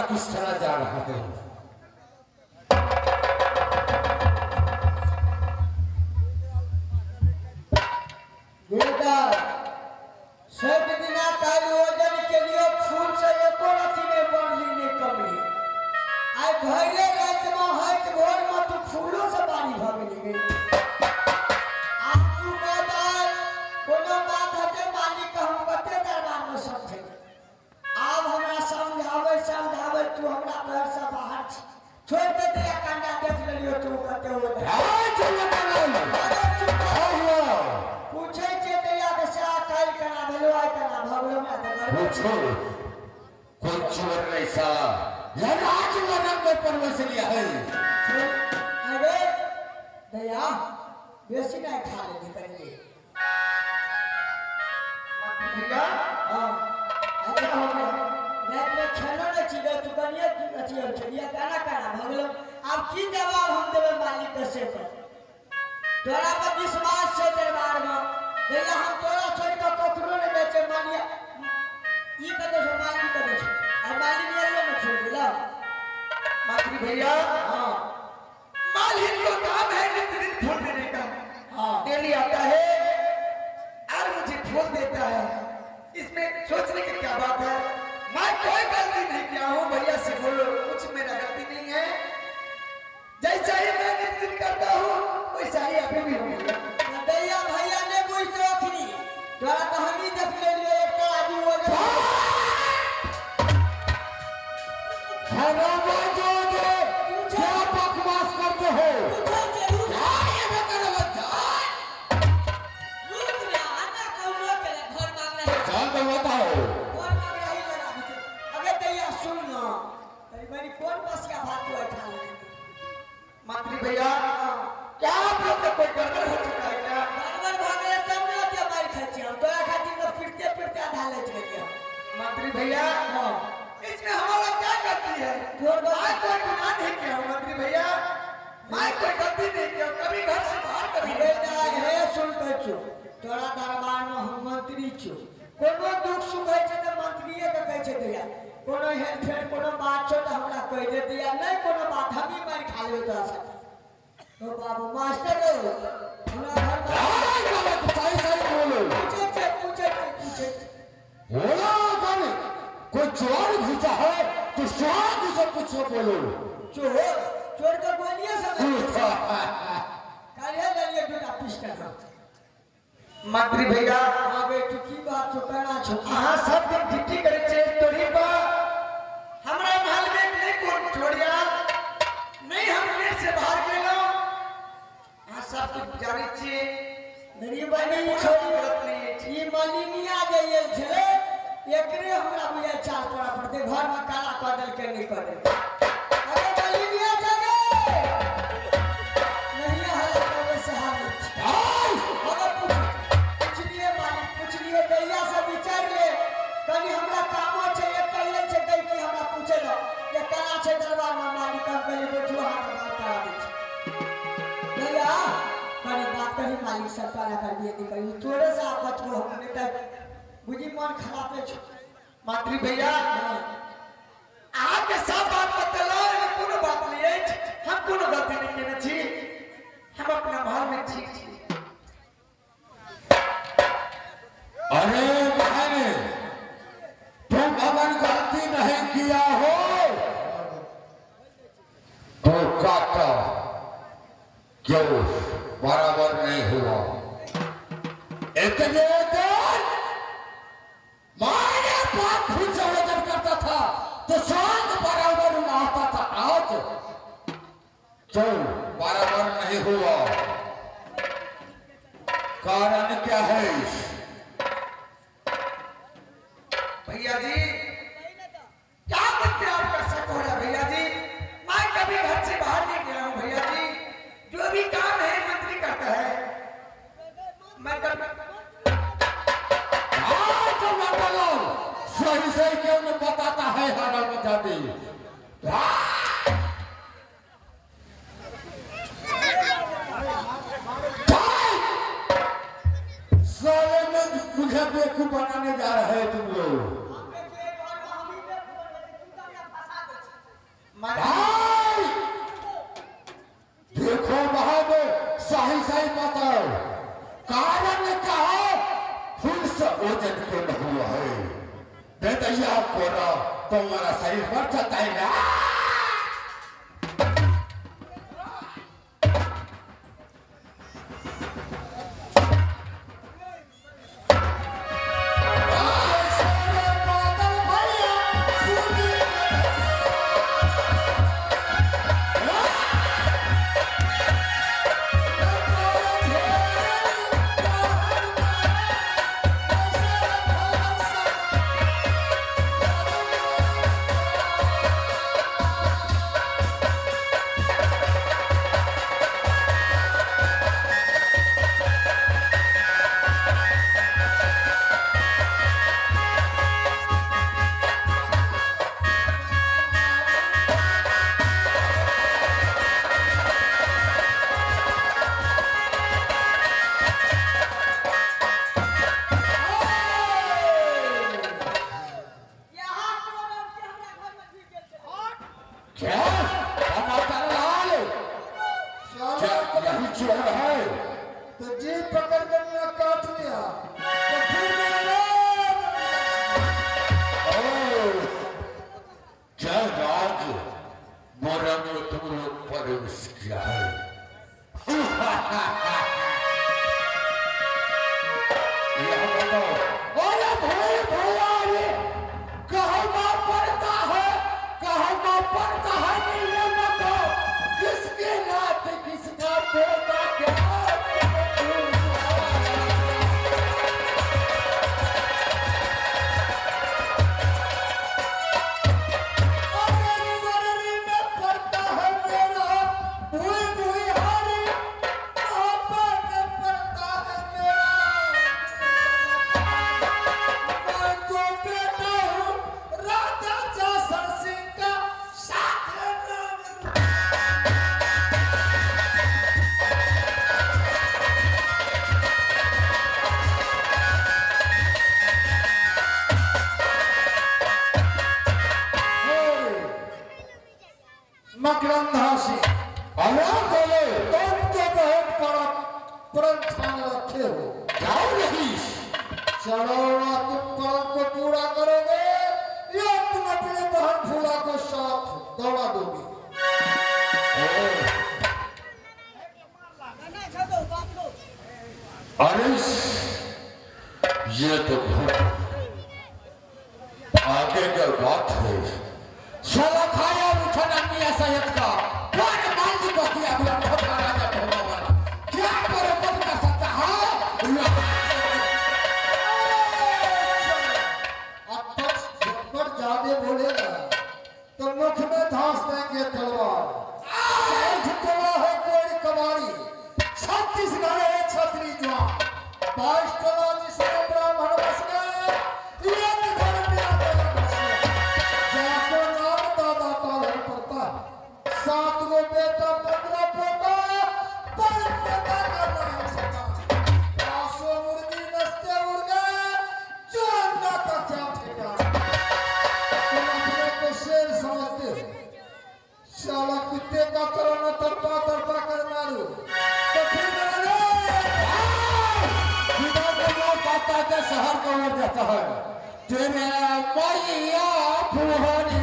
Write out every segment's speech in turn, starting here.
किस तरह जा रहा है। बेटा सब बिना आयोजन के लिए फूल से एको रथी में बढ़ली ने कमली आई घरे रात में हट भोर में तू फूलों से बारी भग गई आज तू कहता कोनो बात हटे मालिक हम कते दरबार में समझे अब हमरा समझावे तू हमरा घर से बाहर छोड़ दे दिया कांडा देख लियो तू कते हो पूछे के दिया के से काल कना भेलो आय कना भगलो में घर पूछो कोई चोर नहीं सा लड़ाज मरम में परवश लिया है। अरे दया बेसी नहीं खा ले निकल भैया हां अरे हो गया रात में खेलो न चीज तू कनिया अच्छी खेलिया काना भगलो अब की जवाब हम देबे मालिक के से तोरा पर विश्वास से दरबार में दया हम तोरा छोड़ के कखनो न बेचे मानिया ई कदे से मालिक कदे से और मालिक ये न छोड़ दिला मंत्री भैया हां मालिक का काम है नित्य फूल देने का। हां डेली आता है और मुझे फूल देता है, इसमें सोचने की क्या बात है। मैं कोई गलती नहीं किया हूँ भैया से बोलो कुछ मेरा गलती नहीं है। जैसा ही मैं नित्य करता हूँ वैसा ही अभी भी होगा। दैया भैया ने बुझतो अखनी तोरा तो हम ही देख ले लिए एक आदमी हो गया हरामा जो दे क्या बकवास करते हो। ये बकर बच्चा रुक ना आना कौनो के घर मांग रहा है जान तो बताओ घर मांग रहा है लगा अबे दैया सुन ना तेरी मेरी कौन बसिया बात को उठा ले मंत्री भैया क्या आप लोग का कोई गड़बड़ हो चुका है क्या? गड़बड़ भागले तब ना क्या मार खर्चे हम तोरा खातिर तो फिरते आधा ले चले गया मंत्री भैया हां इसमें हमारा क्या गलती है? मैं कोई गुनाह नहीं किया हूँ मंत्री भैया, मैं कोई गलती नहीं किया, कभी घर से बाहर कभी बेटा हे सुन के छु तोरा दरबार में हम मंत्री छु कोनो दुख सुख है छै त मंत्रीए के कहै छै दिया कोनो हेल्प फेर कोनो बात छो त हमरा कह दे दिया नहीं कोनो बात हम ही मार खा लेबे तोरा से तो बाबू मास्टर हो हमरा घर में गलत सही बोलो। पूछे बोला कौन कोई चोर घुसा है तो तो स्वाद से पूछो बोलो। चोर चोर तो बोलिए सब कालिया डालिए बेटा पिस्टल मंत्री भैया हां बेटू की बात तो कहना छो हाँ सब दिन ड्यूटी करे छे तोरी बा हमरा महल में नहीं कोन छोड़िया नहीं हम गेट से बाहर गेलो हाँ सब कुछ जाने छे मेरी बनी छोड़ी गलत नहीं है ई मालिनिया गई छले एकरे हमरा बुझा चार तोड़ा पड़ते घर में काला कादल के नहीं करे अरे मालिनिया जागे नहीं हालत में सहायत अगर पूछ लिए मालिक पूछ लिए दैया से विचार ले कनी हमरा कामो छे एक कहिए छे कई की हमरा पूछे लो ये कला छे दरबार में मालिक हम कहे बैठो हाथ बात करा दे छे दैया कनी बात करी मालिक सब पारा कर दिए निकल थोड़े सा आपत को हमने तक बुझी मन खराब है मंत्री भैया आके सब बात बतला कोनो बात नहीं है हम कोनो गलती नहीं केने छी हम अपना महल में ठीक छी अरे बहने तुम अगर गलती नहीं किया हो तो काटा क्यों बराबर नहीं हुआ इतने दिन मारे बाप खुद से वजन करता था तो सांग बराबर उड़ाता था आज क्यों बराबर नहीं हुआ कारण क्या है भैया जी क्या करते आपका शक हो रहा भैया जी मैं कभी घर से बाहर नहीं गया हूँ भैया जी जो भी काम है मंत्री करता है मैं सही सही क्यों नहीं बताता है हरा बता दी साले में मुझे बेवकूफ बनाने जा रहे हैं तुम लोग भाई देखो बहादुर सही सही बताओ कारण क्या है फुल से वजन क्यों नहीं हुआ है बेदैया कोरा तुम्हारा शरीर बढ़ जाता है ना मकरंधासी अरे बोले तुम तो बहुत बड़ा प्रण ठान रखे हो जाओ नहीं चलो ना तुम प्रण को पूरा करोगे या तुम अपने बहन फूला को दौड़ा दोगे। अरे ये तो आगे का बात है। साला खाया उठा मिया सैयद का पूरे मालिक को किया हुआ ठोका राजा ठोका वाला क्या बराबर कर सकता है? अब ज्यादा बोलेगा तो मुख में धांस देंगे तलवार। है कोई कबाड़ी 36 घरे छतरी जवान 22 टोला जिसमें ब्राह्मण बस गए एक घर में जाको नाम दादा पालन पड़ता 7 गो बेटा 15 पोता पर पता करना है सका 500 मुर्गी नस्ते उड़ गए जो अंडा का क्या ठेका तुम अपने को शेर समझते हो साला कुत्ते का करोना तरपा तरपा कर मारू तो फिर के शहर को ओर जाता है तेरे मैया फुहरे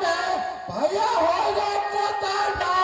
जाए भैया हो गए